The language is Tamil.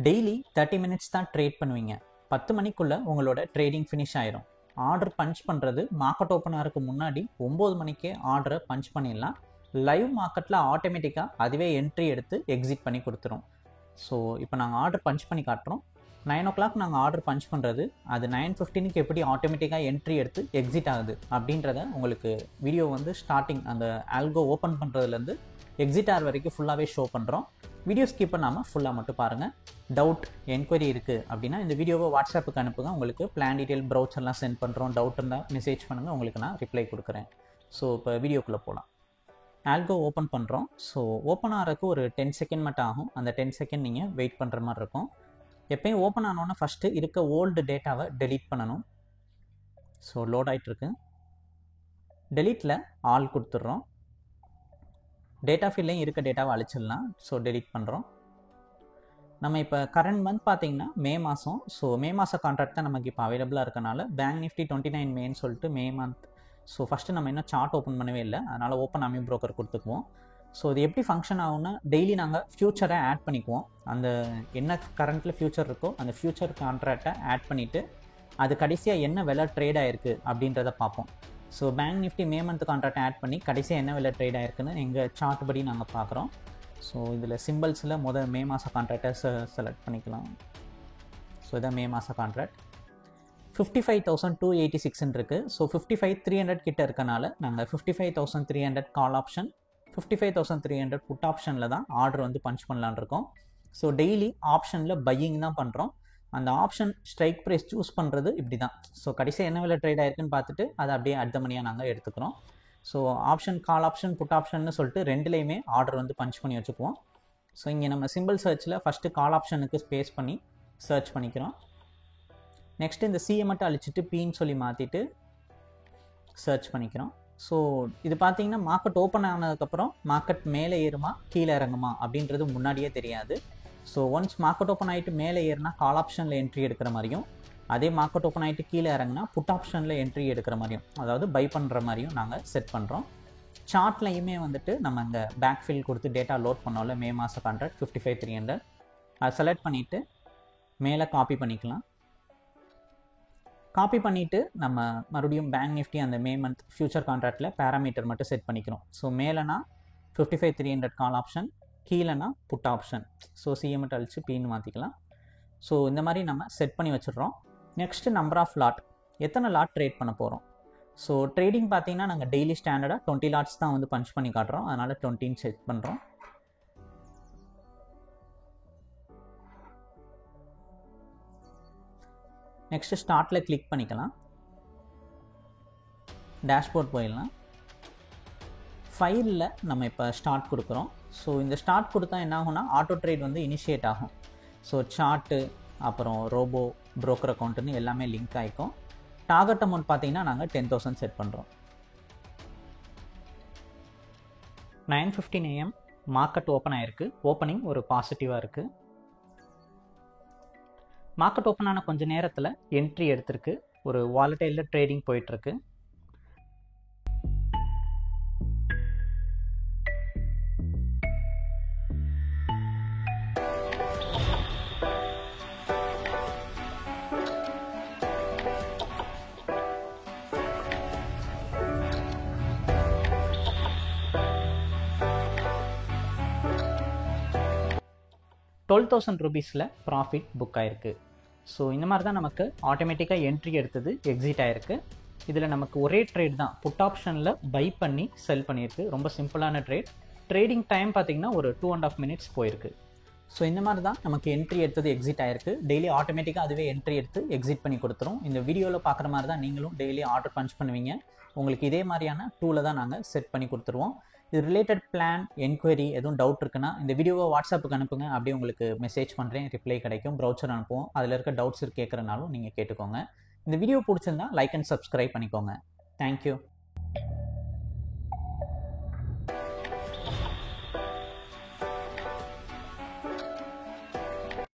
டெய்லி 30 மினிட்ஸ் தான் ட்ரேட் பண்ணுவீங்க. 10 மணிக்குள்ளே உங்களோட ட்ரேடிங் ஃபினிஷ் ஆயிரும். ஆர்டர் பஞ்ச் பண்ணுறது மார்க்கெட் ஓப்பன் ஆகிறதுக்கு முன்னாடி 9 மணிக்கே ஆர்டரை பஞ்ச் பண்ணிடலாம். லைவ் மார்க்கெட்டில் ஆட்டோமேட்டிக்காக அதுவே என்ட்ரி எடுத்து எக்ஸிட் பண்ணி கொடுத்துரும். ஸோ இப்போ நாங்கள் ஆர்டர் பஞ்ச் பண்ணி காட்டுறோம். 9 o'clock நாங்கள் ஆர்டர் பஞ்ச் பண்ணுறது, அது 9:15க்கு எப்படி ஆட்டோமேட்டிக்காக என்ட்ரி எடுத்து எக்ஸிட் ஆகுது அப்படின்றத உங்களுக்கு வீடியோ ஸ்டார்டிங் அந்த ஆல்கோ ஓப்பன் பண்ணுறதுலேருந்து எக்ஸிட் ஆகிற வரைக்கும் ஃபுல்லாகவே ஷோ பண்ணுறோம். வீடியோ ஸ்கிப் பண்ணாமல் ஃபுல்லாக மட்டும் பாருங்கள். டவுட் என்கொயரி இருக்குது அப்படின்னா இந்த வீடியோவை வாட்ஸ்அப்புக்கு அனுப்புங்க. உங்களுக்கு பிளான் டீட்டெயில் ப்ரௌச்சர்லாம் சென்ட் பண்ணுறோம். டவுட் இருந்தால் மெசேஜ் பண்ணுங்கள், உங்களுக்கு நான் ரிப்ளை கொடுக்குறேன். ஸோ இப்போ வீடியோக்குள்ளே போகலாம். ஆல்கோ ஓப்பன் பண்ணுறோம். ஸோ ஓப்பன் ஆகிறதுக்கு ஒரு 10 செகண்ட் மட்டும் ஆகும். அந்த 10 செகண்ட் நீங்கள் வெயிட் பண்ணுற மாதிரி இருக்கும். எப்பயும் ஓப்பன் ஆனோன்னா ஃபஸ்ட்டு இருக்க ஓல்டு டேட்டாவை டெலீட் பண்ணணும். ஸோ லோட் ஆகிட்டுருக்கு. டெலீட்டில் ஆல் கொடுத்துட்றோம். டேட்டா ஃபீல்ட்லையும் இருக்க டேட்டாவை அழிச்சிடலாம். ஸோ டெலீட் பண்ணுறோம். நம்ம இப்போ கரண்ட் மந்த் பார்த்தீங்கன்னா மே மாதம். ஸோ மே மாத கான்ட்ராக்ட் தான் நமக்கு இப்போ அவைலபிளாக இருக்கனால பேங்க் நிஃப்டி 29 மேன்னு சொல்லிட்டு மே மந்த். ஸோ ஃபஸ்ட்டு நம்ம இன்னும் சார்ட் ஓப்பன் பண்ணவே இல்லை, அதனால் ஓப்பன் ஆமி ப்ரோக்கர் கொடுத்துக்குவோம். ஸோ இது எப்படி ஃபங்க்ஷன் ஆகும்னா டெய்லி நாங்கள் ஃப்யூச்சரை ஆட் பண்ணிக்குவோம். அந்த என்ன கரண்ட்டில் ஃப்யூச்சர் இருக்கோ அந்த ஃப்யூச்சர் கான்ட்ராக்டை ஆட் பண்ணிவிட்டு அது கடைசியாக என்ன விலை ட்ரேட் ஆகிருக்கு அப்படின்றத பார்ப்போம். So bank Nifty May month contract add பண்ணி கடைசியாக என்ன விலை ட்ரேட் ஆகிருக்குன்னு எங்கள் சார்ட் படி நாங்கள் பார்க்குறோம். ஸோ இதில் சிம்பிள்ஸில் மே மாத கான்ட்ராக்டை செலக்ட் பண்ணிக்கலாம். ஸோ இதான் மே மாத கான்ட்ராக்ட் 55,286 இருக்குது. ஸோ 55,300 கிட்ட இருக்கனால நாங்கள் 55,300 கால் ஆப்ஷன், 55,300 புட் ஆப்ஷனில் தான் ஆர்டர் பஞ்ச் பண்ணலான் இருக்கோம். ஸோ டெய்லி ஆப்ஷனில் பையிங் தான் பண்ணுறோம். அந்த ஆப்ஷன் ஸ்ட்ரைக் ப்ரைஸ் சூஸ் பண்ணுறது இப்படி தான். ஸோ கடைசியாக என்ன விலை ட்ரேட் ஆயிருக்குன்னு பார்த்துட்டு அதை அப்படியே அடுத்த மணியாக நாங்கள் எடுத்துக்கிறோம். So option call option put option சொல்லிட்டு ரெண்டுலேயுமே ஆர்டர் பஞ்ச் பண்ணி வச்சுக்குவோம். ஸோ இங்கே நம்ம சிம்பிள் சர்ச்சில் ஃபஸ்ட்டு கால் ஆப்ஷனுக்கு ஸ்பேஸ் பண்ணி சர்ச் பண்ணிக்கிறோம். நெக்ஸ்ட்டு இந்த சியை மட்டும் அழிச்சிட்டு பின்னு சொல்லி மாற்றிட்டு சர்ச் பண்ணிக்கிறோம். ஸோ இது பார்த்தீங்கன்னா மார்க்கெட் ஓப்பன் ஆனதுக்கப்புறம் மார்க்கெட் மேலே ஏறுமா கீழே இறங்குமா அப்படின்றது முன்னாடியே தெரியாது. ஸோ ஒன்ஸ் மார்க்கெட் ஓப்பன் ஆகிட்டு மேலே ஏறினா கால் ஆப்ஷனில் என்ட்ரி எடுக்கிற மாதிரியும், அதே மார்க்கெட் ஓப்பன் ஆகிட்டு கீழே இறங்குனா புட் ஆப்ஷனில் என்ட்ரி எடுக்கிற மாதிரியும், அதாவது பை பண்ணுற மாதிரியும் நாங்கள் செட் பண்ணுறோம். சார்ட்லையுமே நம்ம இங்கே பேக் ஃபில் கொடுத்து டேட்டா லோட் பண்ணோம்ல மே மாத கான்ட்ராக்ட் 55,300 அதை செலக்ட் பண்ணிவிட்டு மேலே காப்பி பண்ணிக்கலாம். காப்பி பண்ணிவிட்டு நம்ம மறுபடியும் பேங்க் நிஃப்டி அந்த மே மந்த் ஃபியூச்சர் கான்ட்ராக்டில் பேராமீட்டர் மட்டும் செட் பண்ணிக்கிறோம். ஸோ மேலேனா 55,300 கால் ஆப்ஷன், கீழேனா புட் ஆப்ஷன். ஸோ சிஎம் மட்டும் அழிச்சு பின்னு மாற்றிக்கலாம். ஸோ இந்த மாதிரி நம்ம செட் பண்ணி வச்சிடுறோம். நெக்ஸ்ட்டு நம்பர் ஆஃப் லாட், எத்தனை லாட் ட்ரேட் பண்ண போகிறோம். ஸோ ட்ரேடிங் பார்த்தீங்கன்னா நாங்கள் டெய்லி ஸ்டாண்டர்டாக 20 லாட்ஸ் தான் பஞ்ச் பண்ணி காட்டுறோம், அதனால் 20ன்னு செட் பண்ணுறோம். நெக்ஸ்ட்டு ஸ்டார்ட்டில் கிளிக் பண்ணிக்கலாம். டேஷ்போர்ட் போயிடலாம். ஃபைலில் நம்ம இப்போ ஸ்டார்ட் கொடுக்குறோம். ஸோ இந்த ஸ்டார்ட் கொடுத்தா என்ன ஆகும்னா ஆட்டோ ட்ரேட் இனிஷியேட் ஆகும். ஸோ சார்ட்டு அப்புறம் ரோபோ ப்ரோக்கர் அக்கௌண்ட்டுன்னு எல்லாமே லிங்க் ஆகிக்கும். டார்கெட் அமௌண்ட் பார்த்தீங்கன்னா நாங்கள் 10,000 செட் பண்ணுறோம். 9:15 AM மார்க்கெட் ஓப்பன் ஆகிருக்கு. ஓப்பனிங் ஒரு பாசிட்டிவாக இருக்குது. மார்க்கெட் ஓப்பன் ஆன கொஞ்சம் நேரத்தில் என்ட்ரி எடுத்திருக்கு. ஒரு வாலட்டைலில் ட்ரேடிங் போயிட்டுருக்கு. ₹12,000 ப்ராஃபிட் புக் ஆகிருக்கு. ஸோ இந்த மாதிரி தான் நமக்கு ஆட்டோமேட்டிக்காக என்ட்ரி எடுத்தது எக்ஸிட் ஆகிருக்கு. இதில் நமக்கு ஒரே ட்ரேட் தான், புட் ஆப்ஷனில் பை பண்ணி செல் பண்ணியிருக்கு. ரொம்ப சிம்பிளான ட்ரேட். ட்ரேடிங் டைம் பார்த்திங்கன்னா ஒரு 2.5 minutes போயிருக்கு. ஸோ இந்த மாதிரி தான் நமக்கு என்ட்ரி எடுத்தது எக்ஸிட் ஆகிருக்கு. டெய்லி ஆட்டோமேட்டிக்காக அதுவே என்ட்ரி எடுத்து எக்ஸிட் பண்ணி கொடுத்துரும். இந்த வீடியோவில் பார்க்குற மாதிரி தான் நீங்களும் டெய்லி ஆர்டர் பஞ்ச் பண்ணுவீங்க. உங்களுக்கு இதே மாதிரியான டூலை தான் நாங்கள் செட் பண்ணி கொடுத்துருவோம். இது ரிலேட்டட் பிளான் என்கொயரி எதுவும் டவுட் இருக்குன்னா இந்த வீடியோவை வாட்ஸ்அப்புக்கு அனுப்புங்க. அப்படியே உங்களுக்கு மெசேஜ் பண்ணுறேன், ரிப்ளை கிடைக்கும். ப்ரௌச்சர் அனுப்புவோம். அதில் இருக்க டவுட்ஸ் கேட்குறனாலும் நீங்கள் கேட்டுக்கோங்க. இந்த வீடியோ பிடிச்சிருந்தா லைக் அண்ட் சப்ஸ்கிரைப் பண்ணிக்கோங்க. தேங்க்யூ.